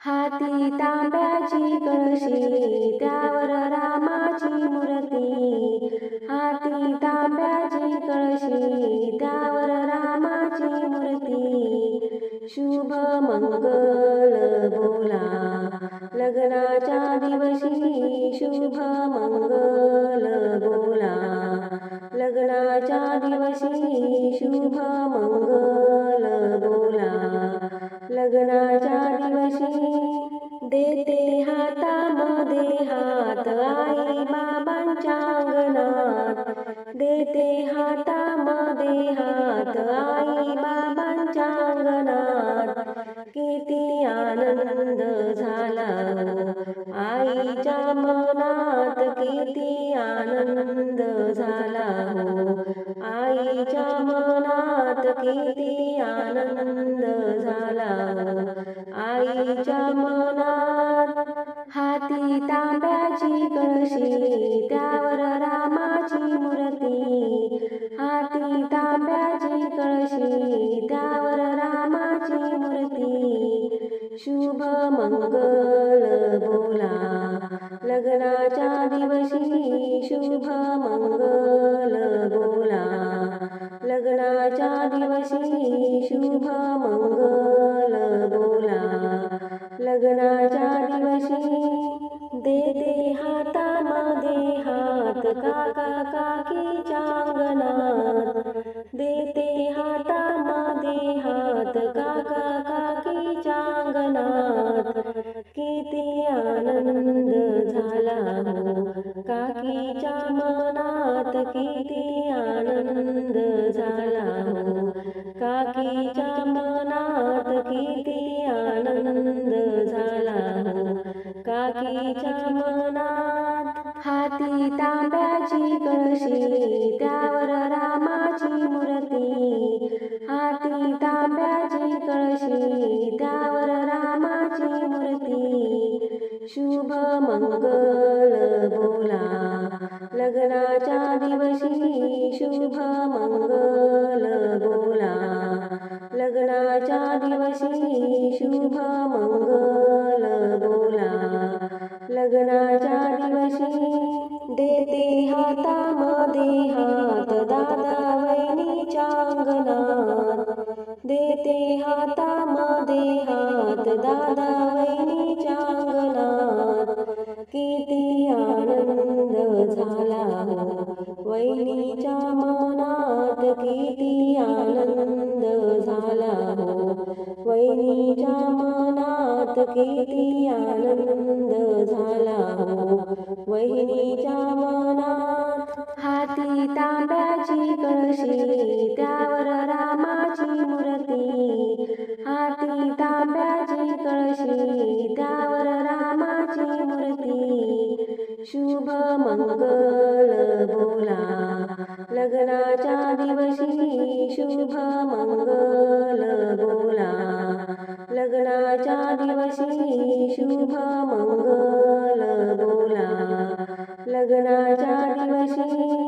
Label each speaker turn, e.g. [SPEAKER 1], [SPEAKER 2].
[SPEAKER 1] हाती तांब्याची कळशी त्यावर रामाची मूर्ती। हाती तांब्याची कळशी त्यावर रामाची मूर्ती। शुभ मंगल बोला लग्नाच्या दिवशी, शुभ मंगल बोला लग्नाच्या दिवशी, शुभ मंगल बोला लग्नाच्या दिवशी। देते हातामध्ये हात आई बाबांच्या अंगणात। देते हातामध्ये हात आई बाबांच्या अंगणात। किती आनंद झाला आईच्या मनात, किती आनंद झाला आईच्या मनात, किती आनंद झाला आईच्या मनात। हाती तांब्याची कळशी त्यावर रामाची मूर्ती। हाती तांब्याची कळशी त्यावर रामाची मूर्ती। शुभ मंगल बोला लग्नाच्या दिवशी, शुभ मंगल बोला लग्नाच्या दिवशी, शुभ मंगल बोला लग्नाच्या दिवशी। देते हातामध्ये हात काका काकीच्या अंगणात। देते हातामध्ये हात काका काकीच्या अंगणात। किती आनंद झाला काकीच्या मनात, किती आनंद झाला काकीच्या मनात, किती आनंद झाला काकीच्या मनात। हाती तांब्याची कळशी त्यावर रामाची मूर्ती। हाती तांब्याची कळशी त्यावर रामाची मूर्ती। शुभ मंगल बोला लग्नाच्या दिवशी, शुभ मंगल बोला लग्नाच्या दिवशी, शुभ मंगल बोला लग्नाच्या दिवशी। देते हातामध्ये हात दादा वहिनीच्या अंगणात। देते हातामध्ये हात दादा वहिनीच्या अंगणात। किती आनंद झाला वहिनीच्या मनात, किती आनंद झाला वहिनीच्या मनात, किती आनंद झाला वहिनीच्या मनात। हाती तांब्याची कळशी त्यावर रामाची मूर्ती। हाती तांब्याची कळशी त्यावर रामाची मूर्ती। शुभ मंगल बोला लग्नाच्या दिवशी, शुभ मंगल बोला लग्नाच्या दिवशी, शुभ मंगल बोला लग्नाच्या दिवशी।